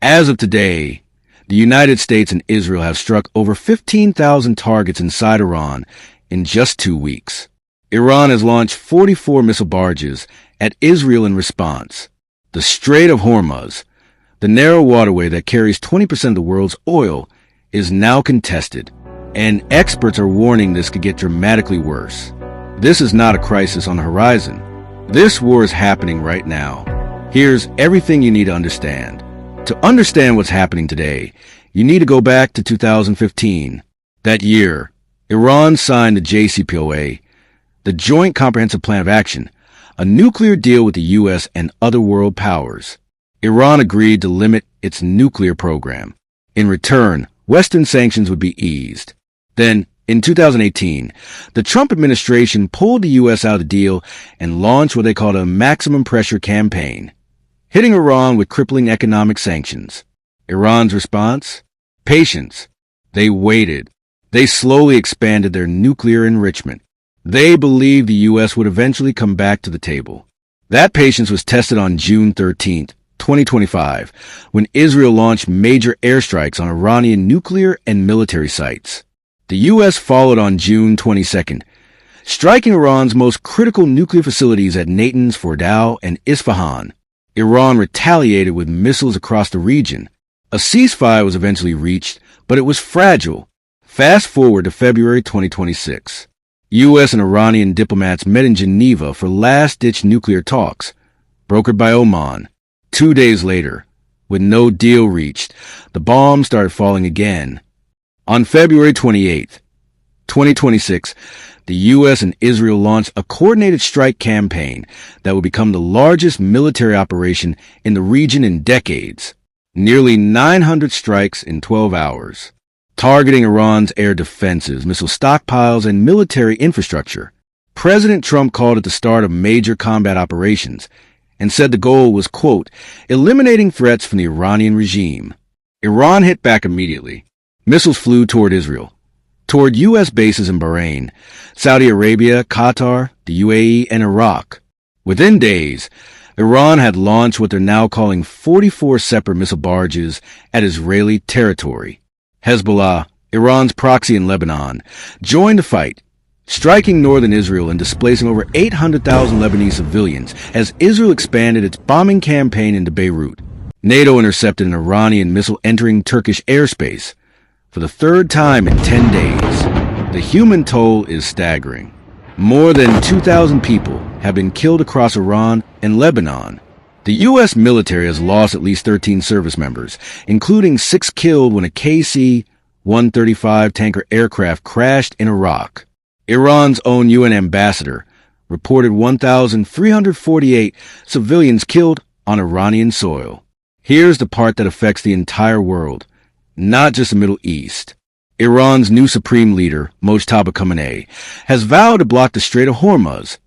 As of today, the United States and Israel have struck over 15,000 targets inside Iran in just 2 weeks. Iran has launched 44 missile barrages at Israel in response. The Strait of Hormuz, the narrow waterway that carries 20% of the world's oil, is now contested, and experts are warning this could get dramatically worse. This is not a crisis on the horizon. This war is happening right now. Here's everything you need to understand. To understand what's happening today, you need to go back to 2015. That year, Iran signed the JCPOA, the Joint Comprehensive Plan of Action, a nuclear deal with the U.S. and other world powers. Iran agreed to limit its nuclear program. In return, Western sanctions would be eased. Then, in 2018, the Trump administration pulled the U.S. out of the deal and launched what they called a maximum pressure campaign, hitting Iran with crippling economic sanctions. Iran's response? Patience. They waited. They slowly expanded their nuclear enrichment. They believed the U.S. would eventually come back to the table. That patience was tested on June 13, 2025, when Israel launched major airstrikes on Iranian nuclear and military sites. The U.S. followed on June 22nd, striking Iran's most critical nuclear facilities at Natanz, Fordow, and Isfahan. Iran retaliated with missiles across the region. A ceasefire was eventually reached, but it was fragile. Fast forward to February 2026. U.S. and Iranian diplomats met in Geneva for last-ditch nuclear talks, brokered by Oman. 2 days later, with no deal reached, the bombs started falling again. On February 28, 2026, the U.S. and Israel launched a coordinated strike campaign that would become the largest military operation in the region in decades. Nearly 900 strikes in 12 hours, targeting Iran's air defenses, missile stockpiles, and military infrastructure. President Trump called it the start of major combat operations and said the goal was, quote, eliminating threats from the Iranian regime. Iran hit back immediately. Missiles flew toward Israel, toward U.S. bases in Bahrain, Saudi Arabia, Qatar, the UAE, and Iraq. Within days, Iran had launched what they're now calling 44 separate missile barrages at Israeli territory. Hezbollah, Iran's proxy in Lebanon, joined the fight, striking northern Israel and displacing over 800,000 Lebanese civilians as Israel expanded its bombing campaign into Beirut. NATO intercepted an Iranian missile entering Turkish airspace for the third time in 10 days. The human toll is staggering. More than 2,000 people have been killed across Iran and Lebanon. The U.S. military has lost at least 13 service members, including 6 killed when a KC-135 tanker aircraft crashed in Iraq. Iran's own UN ambassador reported 1,348 civilians killed on Iranian soil. Here's the part that affects the entire world, not just the Middle East. Iran's new supreme leader, Mojtaba Khamenei, has vowed to block the Strait of Hormuz,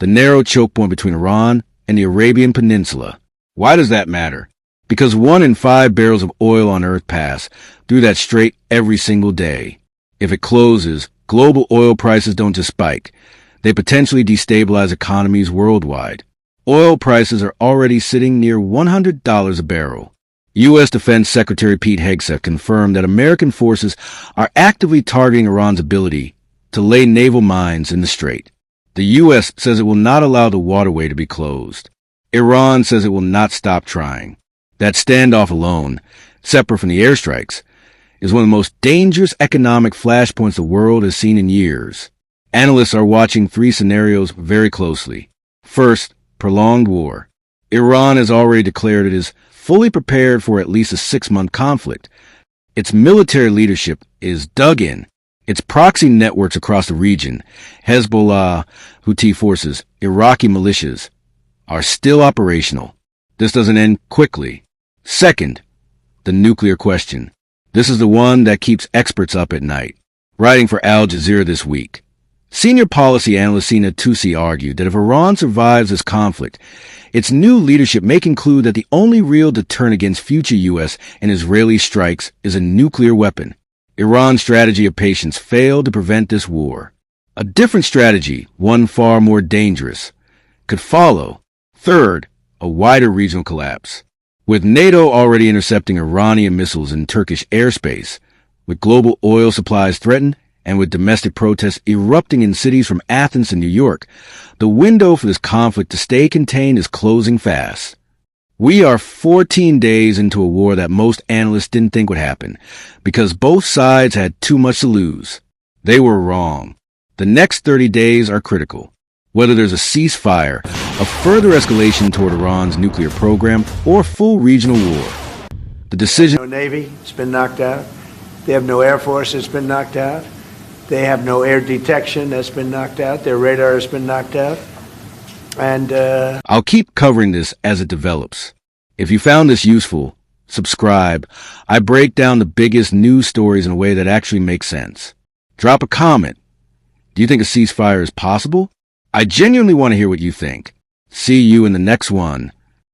the narrow choke point between Iran and the Arabian Peninsula. Why does that matter? Because 1 in 5 barrels of oil on Earth pass through that strait every single day. If it closes, global oil prices don't just spike. They potentially destabilize economies worldwide. Oil prices are already sitting near $100 a barrel. U.S. Defense Secretary Pete Hegseth confirmed that American forces are actively targeting Iran's ability to lay naval mines in the strait. The U.S. says it will not allow the waterway to be closed. Iran says it will not stop trying. That standoff alone, separate from the airstrikes, is one of the most dangerous economic flashpoints the world has seen in years. Analysts are watching 3 scenarios very closely. First, prolonged war. Iran has already declared it is fully prepared for at least a 6-month conflict. Its military leadership is dug in. Its proxy networks across the region, Hezbollah, Houthi forces, Iraqi militias, are still operational. This doesn't end quickly. Second, the nuclear question. This is the one that keeps experts up at night. Writing for Al Jazeera this week, senior policy analyst Sina Tusi argued that if Iran survives this conflict, its new leadership may conclude that the only real deterrent against future U.S. and Israeli strikes is a nuclear weapon. Iran's strategy of patience failed to prevent this war. A different strategy, one far more dangerous, could follow. Third, a wider regional collapse. With NATO already intercepting Iranian missiles in Turkish airspace, with global oil supplies threatened, and with domestic protests erupting in cities from Athens to New York, the window for this conflict to stay contained is closing fast. We are 14 days into a war that most analysts didn't think would happen, because both sides had too much to lose. They were wrong. The next 30 days are critical. Whether there's a ceasefire, a further escalation toward Iran's nuclear program, or full regional war. The decision... No Navy, it's been knocked out. They have no Air Force, it's been knocked out. They have no air detection, that's been knocked out. Their radar has been knocked out. And I'll keep covering this as it develops. If you found this useful, subscribe. I break down the biggest news stories in a way that actually makes sense. Drop a comment. Do you think a ceasefire is possible? I genuinely want to hear what you think. See you in the next one.